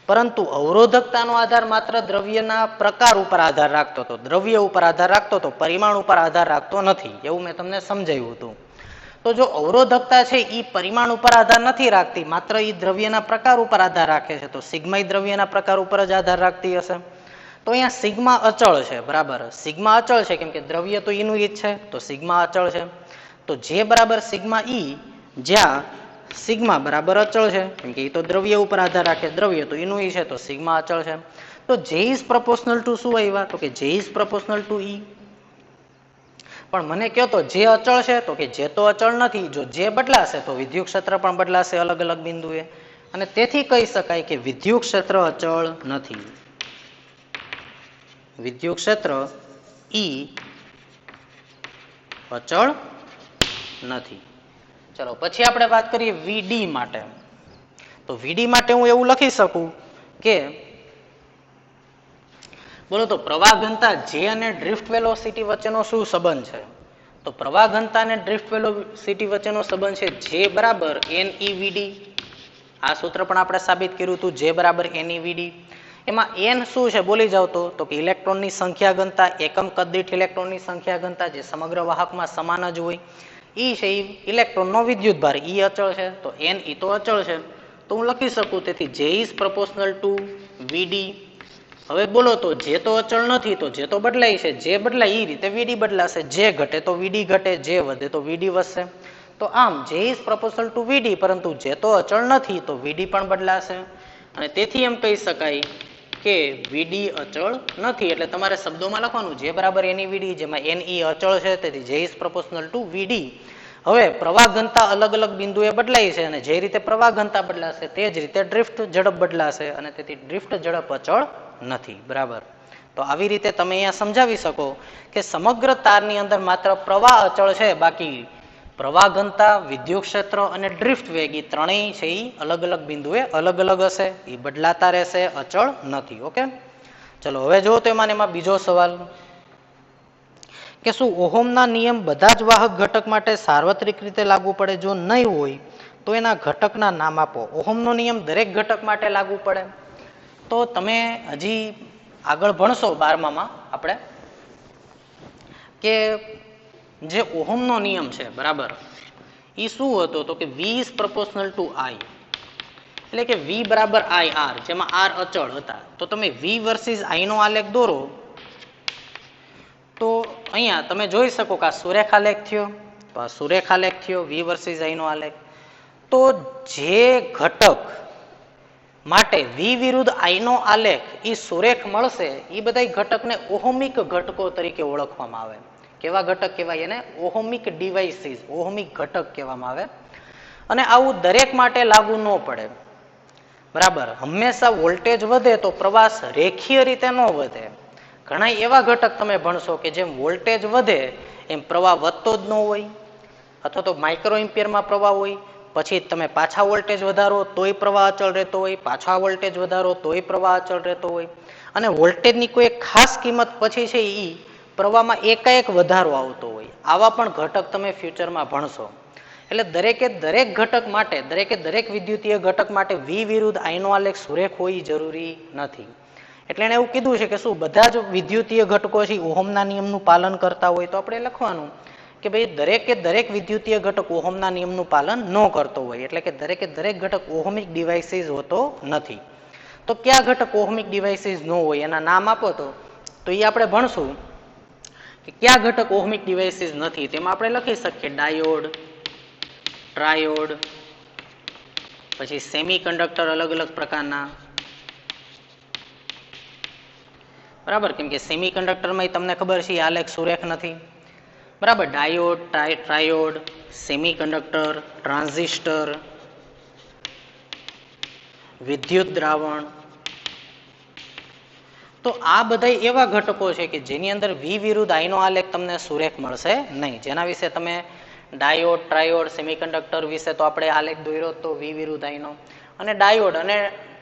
પરંતુ અવરોધકતાનો આધાર માત્ર દ્રવ્યના પ્રકાર ઉપર આધાર રાખતો હતો, દ્રવ્ય ઉપર આધાર રાખતો હતો, પરિમાણ ઉપર આધાર રાખતો નથી. એવું મેં તમને સમજાવ્યું હતું. તો જો અવરોધકતા છે એ પરિમાણ ઉપર આધાર નથી રાખતી, માત્ર એ દ્રવ્યના પ્રકાર ઉપર આધાર રાખે છે, તો સિગ્મા દ્રવ્યના પ્રકાર ઉપર જ આધાર રાખતી હશે. તો અહીંયા સિગ્મા અચળ છે. બરાબર, સિગ્મા અચળ છે કેમ કે દ્રવ્ય તો એનું જ છે, તો સિગ્મા અચળ છે. તો જે બરાબર સિગ્મા E, જ્યાં સિગ્મા બરાબર અચળ છે કેમ કે એ તો દ્રવ્ય ઉપર આધાર રાખે, દ્રવ્ય તો એનું છે, તો સિગ્મા અચળ છે. તો J is proportional to શું આવ્યા? તો કે J is proportional to E. પણ મને કહો તો જે અચળ છે? તો કે જે તો અચળ નથી. જો જે બદલાશે તો વિદ્યુત ક્ષેત્ર પણ બદલાશે અલગ અલગ બિંદુએ, અને તેથી કહી શકાય કે વિદ્યુત ક્ષેત્ર અચળ નથી. વિદ્યુત ક્ષેત્ર E અચળ નથી. ચલો પછી આપણે વાત કરીએ VD માટે. તો VD માટે હું એવું લખી શકું કે બોલો તો પ્રવાહ ઘનતા J અને ડ્રિફ્ટ વેલોસિટી વચ્ચેનો શું સંબંધ છે? તો પ્રવાહ ઘનતા અને ડ્રિફ્ટ વેલોસિટી વચ્ચેનો સંબંધ છે J બરાબર NeVD. આ સૂત્ર પણ આપણે સાબિત કર્યું હતું, J બરાબર NeVD. એમાં N શું છે બોલી જાવ તો કે ઇલેક્ટ્રોનની સંખ્યા ઘનતા, એકમ કદ દીઠ ઇલેક્ટ્રોનની સંખ્યા ઘનતા, જે સમગ્ર વાહકમાં સમાન જ હોય. E છે એ ઇલેક્ટ્રોનનો વિદ્યુત ભાર, E અચળ છે, તો Ne તો અચળ છે. તો હું લખી શકું તેથી J is proportional to VD. હવે બોલો તો જે તો અચળ નથી, તો જે તો બદલાય છે, જે બદલાય એ રીતે VD બદલાશે. જે ઘટે તો VD ઘટે, જે વધે તો VD વધશે. તો આમ J is proportional to VD, પરંતુ જે તો અચળ નથી તો VD પણ બદલાશે. અને તેથી એમ કહી શકાય કે VD અચળ નથી. એટલે તમારે શબ્દોમાં લખવાનું J બરાબર NeVD, જેમાં Ne અચળ છે, તેથી J is proportional to VD. હવે પ્રવાહ ઘનતા અલગ અલગ બિંદુએ બદલાય છે, અને જે રીતે પ્રવાહ ઘનતા બદલાશે તે જ રીતે ડ્રિફ્ટ ઝડપ બદલાશે, અને તેથી ડ્રિફ્ટ ઝડપ અચળ નથી. બરાબર, તો આવી રીતે તમે અહીંયા સમજાવી શકો કે સમગ્ર તારની અંદર માત્ર પ્રવાહ અચળ છે, બાકી પ્રવાહ ઘનતા, વિદ્યુત ક્ષેત્ર અને ડ્રિફ્ટ વેગ એ ત્રણેય છે એ અલગ અલગ બિંદુએ અલગ અલગ હશે, એ બદલાતા રહેશે, અચળ નથી. ઓકે, ચલો હવે જો તો એમાં બીજો સવાલ કે શું ઓહમના નિયમ બધા જ વાહક ઘટક માટે સાર્વત્રિક રીતે લાગુ પડે? જો નહીં હોય તો એના ઘટકના નામ આપો. ઓહમનો નિયમ દરેક ઘટક માટે લાગુ પડે? તો તમે હજી આગળ ભણશો 12માં આપણે કે જે ઓહમનો નિયમ છે, બરાબર, એ શું હતો? તો કે V is proportional to I, એટલે કે V બરાબર I R, જેમાં R અચળ હતા. તો તમે V વર્સિસ I નો આલેખ દોરો તો અહીંયા તમે જોઈ શકો કે આ સુરેખાલેખ થયો, તો આ સુરેખાલેખ થયો V વર્સિસ I નો આલેખ. તો જે ઘટક માટે V વિરુદ્ધ I નો આલેખ એ સુરેખ મળશે, એ બધા ઘટકને ઓહમિક ઘટકો તરીકે ઓળખવામાં આવે. કેવા ઘટક કહેવાય? એને ઓહમિક ડિવાઇસીસ, ઓહમિક ઘટક કહેવામાં આવે. અને આવું દરેક માટે લાગુ ન પડે. બરાબર, હંમેશા વોલ્ટેજ વધે તો પ્રવાહ રેખીય રીતે ન વધે. ઘણા એવા ઘટક તમે ભણશો કે જેમ વોલ્ટેજ વધે એમ પ્રવાહ વધતો જ ન હોય, અથવા તો માઇક્રો એમ્પિયરમાં પ્રવાહ હોય, પછી તમે પાછા વોલ્ટેજ વધારો તોય પ્રવાહ અચળ રહેતો હોય, પાછા વોલ્ટેજ વધારો તોય પ્રવાહ અચળ રહેતો હોય. અને વોલ્ટેજની કોઈ ખાસ કિંમત પછી છે એ પ્રવાહમાં એકાએક વધારો આવતો હોય. આવા પણ ઘટક તમે ફ્યુચરમાં ભણશો. એટલે દરેકે દરેક ઘટક માટે, દરેકે દરેક વિદ્યુતીય ઘટક માટે V વિરુદ્ધ I નો આલેખ સુરેખ હોય જરૂરી નથી. એટલે એને એવું કીધું છે કે શું બધા જ વિદ્યુતીય ઘટકો છે ઓહમના નિયમનું પાલન કરતા હોય? તો આપણે લખવાનું કે ભાઈ દરેકે દરેક વિદ્યુતીય ઘટક ઓહમના નિયમનું પાલન ન કરતો હોય, એટલે કે દરેકે દરેક ઘટક ઓહમિક ડિવાઇસીસ હોતો નથી. તો કયા ઘટક ઓહમિક ડિવાઇસીસ ન હોય એના નામ આપો તો એ આપણે ભણશું કે કયા ઘટક ઓહમિક ડિવાઇસીસ નથી. તેમાં આપણે લખી શકીએ ડાયોડ, ટ્રાયોડ, પછી સેમી કંડક્ટર અલગ અલગ પ્રકારના, બરાબર, કેમ કે સેમી કંડક્ટરમાં તમને ખબર છે આલેખ સુરેખ નથી, બરાબર. Diode, triode, semi conductor, transistor, વિદ્યુત દ્રાવણ, તો આ બધા એવા ઘટકો છે કે જેની અંદર વી વિરુદ્ધ આઈનો આલેખ તમને સુરેખ મળશે નહીં. જેના વિશે તમે ડાયોડ, ટ્રાયોડ, સેમીકન્ડક્ટર વિશે તો આપણે આલેખ દોર્યો તો વી વિરુદ્ધ આઈનો, અને ડાયોડ અને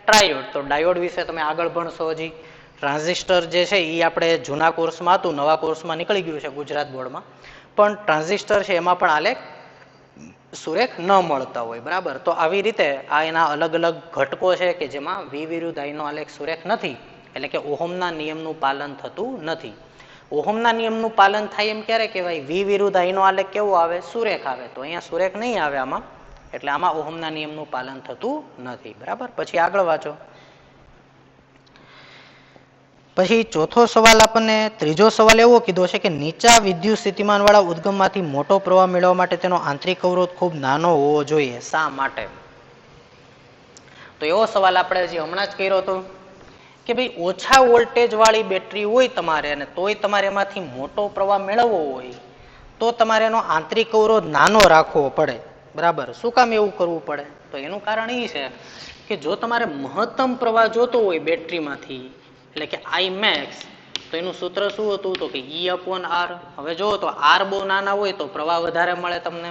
ટ્રાયોડ તો ડાયોડ વિશે તમે આગળ ભણશો. હજી ટ્રાન્ઝિસ્ટર જે છે એ આપણે જૂના કોર્સમાં હતું, નવા કોર્સમાં નીકળી ગયું છે ગુજરાત બોર્ડમાં, પણ ટ્રાન્ઝિસ્ટર છે એમાં પણ આલેખ સુરેખ ન મળતા હોય, બરાબર. તો આવી રીતે આ એના અલગ અલગ ઘટકો છે કે જેમાં વી વિરુદ્ધ આઈનો આલેખ સુરેખ નથી, એટલે કે ઓહમના નિયમનું પાલન થતું નથી. ઓહમના નિયમનું પાલન થાય એમ ક્યારે કહેવાય? વી વિરુદ્ધ આઈનો આલેખ કેવો આવે? સુરેખ આવે. તો અહીંયા સુરેખ નહીં આવે આમાં, એટલે આમાં ઓહમના નિયમનું પાલન થતું નથી, બરાબર. પછી આગળ વાંચો. પછી ચોથો સવાલ આપણને, ત્રીજો સવાલ એવો કીધો છે કે નીચા વિદ્યુત સ્થિતિમાન વાળા ઉદ્ગમમાંથી મોટો પ્રવાહ મેળવવા માટે તેનો આંતરિક અવરોધ ખૂબ નાનો હોવો જોઈએ. શા માટે? તો એવો સવાલ આપણે હજી હમણાં જ કર્યો હતો કે ભાઈ ઓછા વોલ્ટેજ વાળી બેટરી હોય તમારે અને તોય તમારે એમાંથી મોટો પ્રવાહ મેળવવો હોય તો તમારે એનો આંતરિક અવરોધ નાનો રાખવો પડે, બરાબર. શું કામ એવું કરવું પડે? તો એનું કારણ એ છે કે જો તમારે મહત્તમ પ્રવાહ જોતો હોય બેટરીમાંથી, એટલે કે આઈ મેક્સ, તો એનું સૂત્ર શું હતું? તો કે E/R. હવે જો તો R બહુ નાના હોય તો પ્રવાહ વધારે મળે તમને,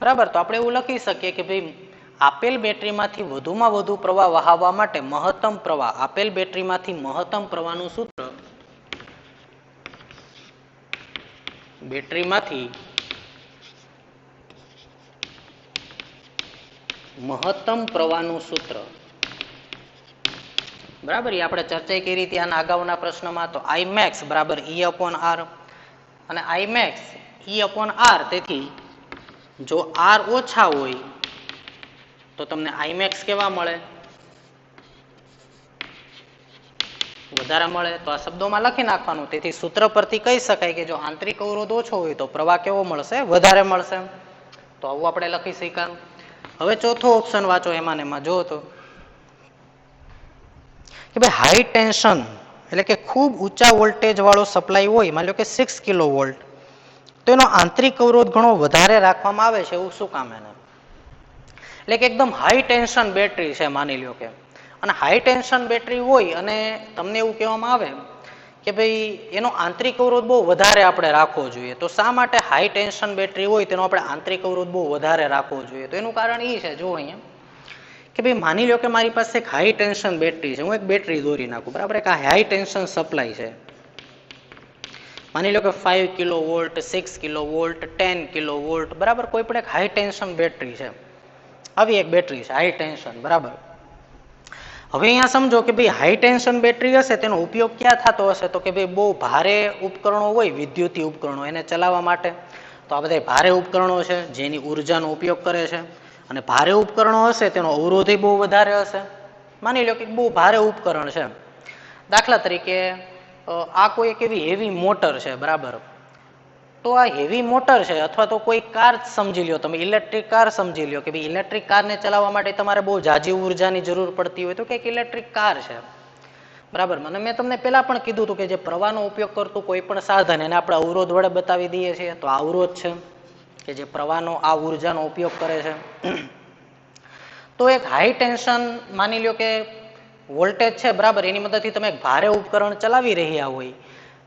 બરાબર. તો આપણે એવું લખી શકીએ કે ભાઈ આપેલ બેટરીમાંથી વધુમાં વધુ પ્રવાહ વહાવવા માટે મહત્તમ પ્રવાહ, આપેલ બેટરીમાંથી મહત્તમ પ્રવાહનું સૂત્ર, બેટરીમાંથી મહત્તમ પ્રવાહનું સૂત્ર, બરાબર. એ આપણે ચર્ચા કરી હતી આના અગાઉના પ્રશ્નમાં. તો I max બરાબર E/R, અને I max E/R. તેથી જો R ઓછા હોય તો તમને I max કેવા મળે? વધારે મળે. તો આ શબ્દોમાં લખી નાખવાનું. તેથી સૂત્ર પરથી કહી શકાય કે જો આંતરિક અવરોધ ઓછો હોય તો પ્રવાહ કેવો મળશે? વધારે મળશે. તો આવું આપણે લખી શકાય. હવે ચોથો ઓપ્શન વાંચો. એમાં જો તો કે ભાઈ હાઈ ટેન્શન એટલે કે ખૂબ ઊંચા વોલ્ટેજ વાળો સપ્લાય હોય, માની લો કે 6 કિલો વોલ્ટ, તો એનો આંતરિક અવરોધ ઘણો વધારે રાખવામાં આવે છે. એવું શું કામ? એને એટલે કે એકદમ હાઈ ટેન્શન બેટરી છે માની લ્યો કે, અને હાઈ ટેન્શન બેટરી હોય અને તમને એવું કહેવામાં આવે કે ભાઈ એનો આંતરિક અવરોધ બહુ વધારે આપણે રાખવો જોઈએ. તો શા માટે હાઈ ટેન્શન બેટરી હોય તેનો આપણે આંતરિક અવરોધ બહુ વધારે રાખવો જોઈએ? તો એનું કારણ એ છે, જો અહીંયા કે ભાઈ માની લો કે મારી પાસે એક હાઈ ટેન્શન બેટરી છે, હું એક બેટરી દોરી નાખું, બરાબર. એક હાઈ ટેન્શન સપ્લાય છે, માની લો કે 5 kilo volt, 6 kilo volt, 10 kilo volt, બરાબર. કોઈ પણ એક હાઈ ટેન્શન બેટરી છે, આવી એક બેટરી છે હાઈ ટેન્શન, બરાબર. હવે અહીંયા સમજો કે ભાઈ હાઈ ટેન્શન બેટરી હશે તેનો ઉપયોગ ક્યાં થતો હશે? તો કે ભાઈ બહુ ભારે ઉપકરણો હોય, વિદ્યુતીય ઉપકરણો, એને ચલાવવા માટે. તો આ બધા ભારે ઉપકરણો છે જેની ઉર્જાનો ઉપયોગ કરે છે, અને ભારે ઉપકરણો હશે તેનો અવરોધ બહુ વધારે હશે. માની લો કે બહુ ભારે ઉપકરણ છે, દાખલા તરીકે આ કોઈ એક એવી હેવી મોટર છે, બરાબર. તો આ હેવી મોટર છે, અથવા તો કોઈ કાર સમજી લો તમે, ઇલેક્ટ્રિક કાર સમજી લો કે ભાઈ ઇલેક્ટ્રિક કારને ચલાવવા માટે તમારે બહુ ઝાઝી ઉર્જાની જરૂર પડતી હોય તો કંઈક ઇલેક્ટ્રિક કાર છે, બરાબર. મને મેં તમને પહેલા પણ કીધું હતું કે જે પ્રવાહનો ઉપયોગ કરતું કોઈ પણ સાધન એને આપણે અવરોધ વડે બતાવી દઈએ છીએ. તો આ અવરોધ છે કે જે પ્રવાહનો આ ઉર્જાનો ઉપયોગ કરે છે. તો એક હાઈ ટેન્શન માની લો કે વોલ્ટેજ છે, બરાબર, એની મદદથી તમે એક ભારે ઉપકરણ ચલાવી રહ્યા હોય,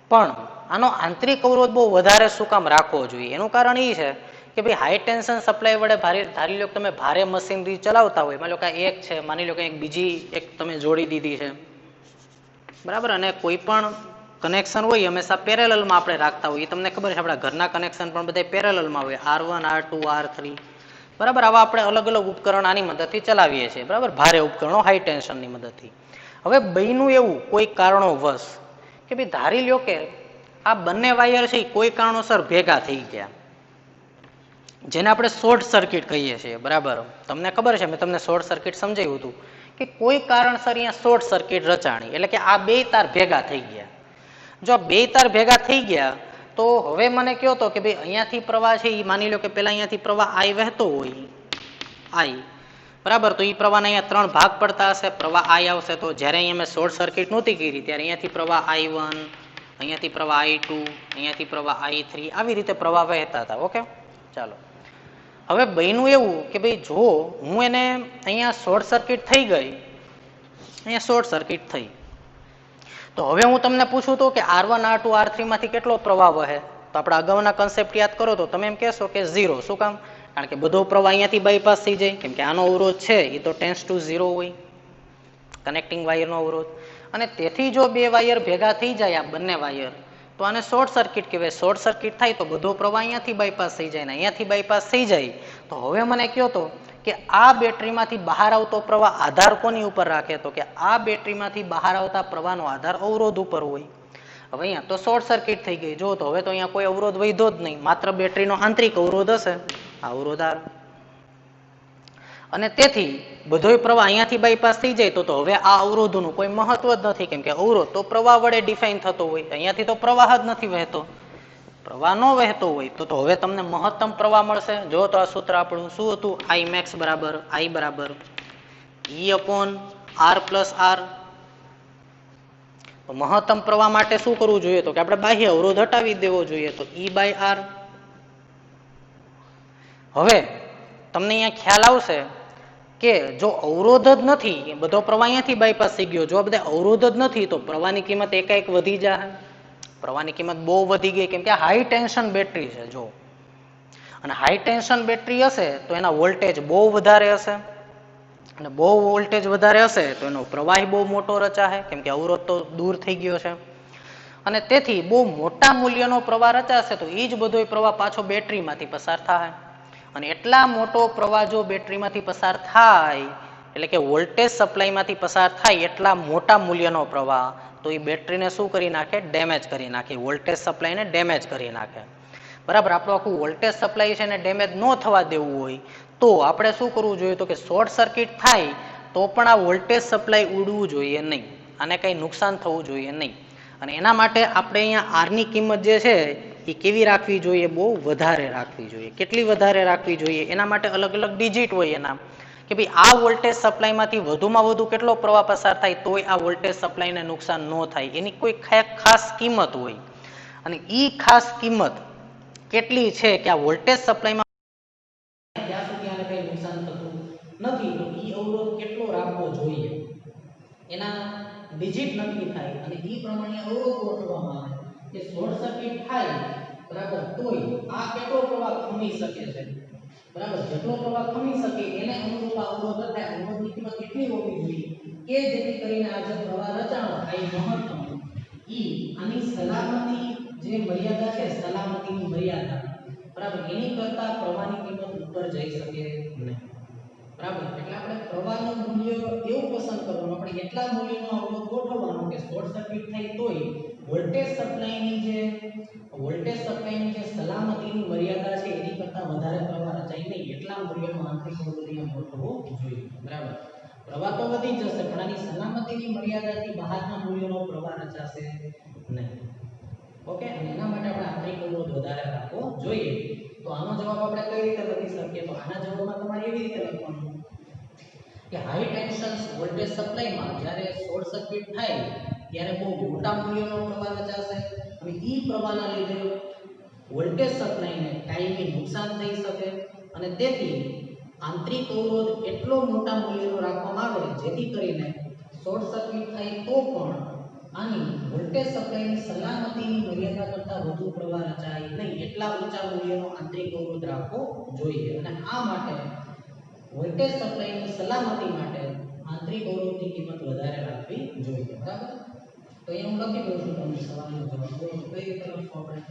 પણ આનો આંતરિક અવરોધ બહુ વધારે શું કામ રાખવો જોઈએ? એનું કારણ એ છે કે ભાઈ હાઈ ટેન્શન સપ્લાય વડે ધારી લો તમે ભારે મશીનરી ચલાવતા હોય, માની લો કે એક છે, માની લો કે એક બીજી એક તમે જોડી દીધી છે, બરાબર. અને કોઈ પણ કનેક્શન હોય હંમેશા પેરેલલમાં આપણે રાખતા હોઈએ. તમને ખબર છે આપણા ઘરના કનેક્શન પણ બધા પેરેલલમાં હોય, R1, R2, R3, બરાબર. આવા આપણે અલગ અલગ ઉપકરણ આની મદદથી ચલાવીએ છીએ, બરાબર, ભારે ઉપકરણો હાઈ ટેન્શનની મદદથી. હવે બન્યું એવું કોઈ કારણોવશ કે ભાઈ ધારી લ્યો કે આ બંને વાયર છે કોઈ કારણોસર ભેગા થઈ ગયા, જેને આપણે શોર્ટ સર્કિટ કહીએ છીએ, બરાબર. તમને ખબર છે, મેં તમને શોર્ટ સર્કિટ સમજાવ્યું હતું કે કોઈ કારણસર અહીંયા શોર્ટ સર્કિટ રચાણી, એટલે કે આ બે તાર ભેગા થઈ ગયા. જો આ બે તાર ભેગા થઈ ગયા તો હવે મને કહો તો કે ભાઈ અહીંયાથી પ્રવાહ છે એ માની લો કે પેલા અહીંયાથી પ્રવાહ I વહેતો હોય, I, બરાબર. તો એ પ્રવાહના અહીંયા ત્રણ ભાગ પડતા હશે. પ્રવાહ I આવશે, તો જ્યારે અહીંયા મેં શોર્ટ સર્કિટ નહોતી કરી ત્યારે અહીંયાથી પ્રવાહ I1, અહીંયાથી પ્રવાહ I2, અહીંયાથી પ્રવાહ I3, આવી રીતે પ્રવાહ વહેતા હતા. ઓકે, ચાલો. હવે બન્યું એવું કે ભાઈ જો હું એને અહીંયા શોર્ટ સર્કિટ થઈ ગઈ, અહીંયા શોર્ટ સર્કિટ થઈ, તો હવે હું તમને પૂછું તો કે R1, R2, R3 માંથી કેટલો પ્રવાહ વહે? તો આપણે અગાઉના કન્સેપ્ટ યાદ કરો તો તમે એમ કહેશો કે 0. શું કામ? કારણ કે બધો પ્રવાહ અહીંયાથી બાયપાસ થઈ જાય, કેમ કે આનો અવરોધ છે એ તો ટેન્ડ્સ ટુ 0 હોય, કનેક્ટિંગ વાયરનો અવરોધ. અને તેથી જો બે વાયર ભેગા થઈ જાય, આ બંને વાયર, તો આને શોર્ટ સર્કિટ કહેવાય. શોર્ટ સર્કિટ થાય તો બધો પ્રવાહ અહીંયાથી બાયપાસ થઈ જાય, ને અહીંયાથી બાયપાસ થઈ જાય તો હવે મને કહો તો કે આ બેટરીમાંથી બહાર આવતો પ્રવાહ આધાર કોની ઉપર રાખે? તો કે આ બેટરીમાંથી બહાર આવતા પ્રવાહનો આધાર અવરોધ ઉપર હોય. હવે અહીંયા તો શોર્ટ સર્કિટ થઈ ગઈ. જો તો હવે તો અહીંયા કોઈ અવરોધ વધ્યો જ નહીં, માત્ર બેટરીનો આંતરિક અવરોધ હશે, અવરોધ R. અને તેથી બધોય પ્રવાહ અહીંયાથી બાયપાસ થઈ જાય તો હવે આ અવરોધનું કોઈ મહત્વ જ નથી, કેમ કે અવરોધ તો પ્રવાહ વડે ડિફાઇન થતો હોય, અહીંયાથી તો પ્રવાહ જ નથી વહેતો. પ્રવાહ ન વહેતો હોય તો હવે તમને મહત્તમ પ્રવાહ મળશે. જો તો આ સૂત્ર આપણું શું હતું? I max બરાબર I બરાબર E/R પ્લસ R. મહત્તમ પ્રવાહ માટે શું કરવું જોઈએ? તો કે આપણે બાહ્ય અવરોધ હટાવી દેવો જોઈએ, તો E/R. હવે તમને અહીંયા ખ્યાલ આવશે કે જો અવરોધ જ નથી, બધો પ્રવાહ અહીંયાથી બાયપાસ થઈ ગયો, જો આ બધા અવરોધ જ નથી તો પ્રવાહની કિંમત એકાએક વધી જાય. પ્રવાહની કિંમત બહુ વધી ગઈ, કેમ કે હાઈ ટેન્શન બેટરી છે. જો અને હાઈ ટેન્શન બેટરી હશે તો એના વોલ્ટેજ બહુ વધારે હશે, અને બહુ વોલ્ટેજ વધારે હશે તો એનો પ્રવાહ બહુ મોટો રચાશે, કેમ કે અવરોધ તો દૂર થઈ ગયો છે. અને તેથી બહુ મોટા મૂલ્યનો પ્રવાહ રચાશે તો એ જ બધો પ્રવાહ પાછો બેટરીમાંથી પસાર થાય. અને એટલા મોટો પ્રવાહ જો બેટરીમાંથી પસાર થાય, એટલે કે વોલ્ટેજ સપ્લાયમાંથી પસાર થાય એટલા મોટા મૂલ્યનો પ્રવાહ, તો એ બેટરીને શું કરી નાખે? ડેમેજ કરી નાખે, વોલ્ટેજ સપ્લાયને ડેમેજ કરી નાખે. બરાબર. આપણું આખું વોલ્ટેજ સપ્લાય છે એને ડેમેજ ન થવા દેવું હોય તો આપણે શું કરવું જોઈએ? તો કે શોર્ટ સર્કિટ થાય તો પણ આ વોલ્ટેજ સપ્લાય ઉડવું જોઈએ નહીં, આને કંઈ નુકસાન થવું જોઈએ નહીં. અને એના માટે આપણે અહીંયા R ની કિંમત જે છે એ કેવી રાખવી જોઈએ? બહુ વધારે રાખવી જોઈએ. કેટલી વધારે રાખવી જોઈએ? એના માટે અલગ અલગ ડિજિટ હોય એના, કે ભાઈ આ વોલ્ટેજ સપ્લાયમાંથી વધુમાં વધુ કેટલો પ્રવાહ પસાર થાય તોય આ વોલ્ટેજ સપ્લાયને નુકસાન ન થાય, એની કોઈ ખાસ કિંમત હોય. અને એ ખાસ કિંમત કેટલી છે કે આ વોલ્ટેજ સપ્લાયમાં ત્યાં સુધી આને કંઈ નુકસાન થતું નથી, તો એ અવરોધ કેટલો રાખવો જોઈએ એના ડિજિટ નક્કી થાય. અને એ પ્રમાણે અવરોધ ગોઠવવામાં આવે કે શોર્ટ સર્કિટ થાય, બરાબર, તોય આ કેટલો પ્રવાહ ખમી શકે છે, બરાબર, જેટલો પ્રવાહ ખમી શકે એને અનુરૂપ અવરોધ થાય. અવરોધની કિંમત કેટલી હોવી જોઈએ કે જેથી કરીને આ જે પ્રવાહ રચાણો થાય મહત્તમ, ઈ આની સલામતી જે મર્યાદા છે, સલામતીની મર્યાદા, બરાબર, એની કરતા પ્રવાહની કિંમત ઉપર જઈ શકે નહીં. બરાબર. એટલે આપણે પ્રવાહનું મૂલ્ય એવું પસંદ કરવાનું, આપણે એટલા મૂલ્યનો અવરોધ ગોઠવવાનો કે શોર્ટ સર્કિટ થાય તોય વોલ્ટેજ સપ્લાયની જે સલામતીની મર્યાદા છે એની કરતા વધારે પ્રવાહ રચાય નહીં, એટલા મૂલ્યનો આંતરિક અવરોધ ગોઠવવો જોઈએ. બરાબર. પ્રવાહ તો વધી જશે પણ આની સલામતીની મર્યાદાથી બહારના મૂલ્યનો પ્રવાહ રચાશે નહીં. ઓકે. અને એના માટે આપણે આંતરિક અવરોધ વધારે રાખવો જોઈએ. તો આનો જવાબ આપણે કઈ રીતે લખી શકીએ? તો આના જવાબમાં તમારે એવી રીતે લખવાનું કે હાઈ ટેન્શન વોલ્ટેજ સપ્લાયમાં જ્યારે શોર્ટ સર્કિટ થાય ત્યારે બહુ મોટા મૂલ્યનો પ્રવાહ રચાશે, અને એ પ્રવાહના લીધે વોલ્ટેજ સપ્લાયને કાયમી નુકસાન થઈ શકે. અને તેથી આંતરિક અવરોધ એટલો મોટા મૂલ્યનો રાખવામાં આવે જેથી કરીને શોર્ટ સર્કિટ થાય તો પણ આની વોલ્ટેજ સપ્લાયની સલામતીની મર્યાદા કરતાં વધુ પ્રવાહ રચાય નહીં, એટલા ઊંચા મૂલ્યનો આંતરિક અવરોધ રાખવો જોઈએ. અને આ માટે વોલ્ટેજ સપ્લાયની સલામતી માટે આંતરિક અવરોધની કિંમત વધારે રાખવી જોઈએ. બરાબર. તો અહીંયા હું લખી દઉં છું તમને સવાલનો જવાબ. કઈ રીતે લખવું આપણે?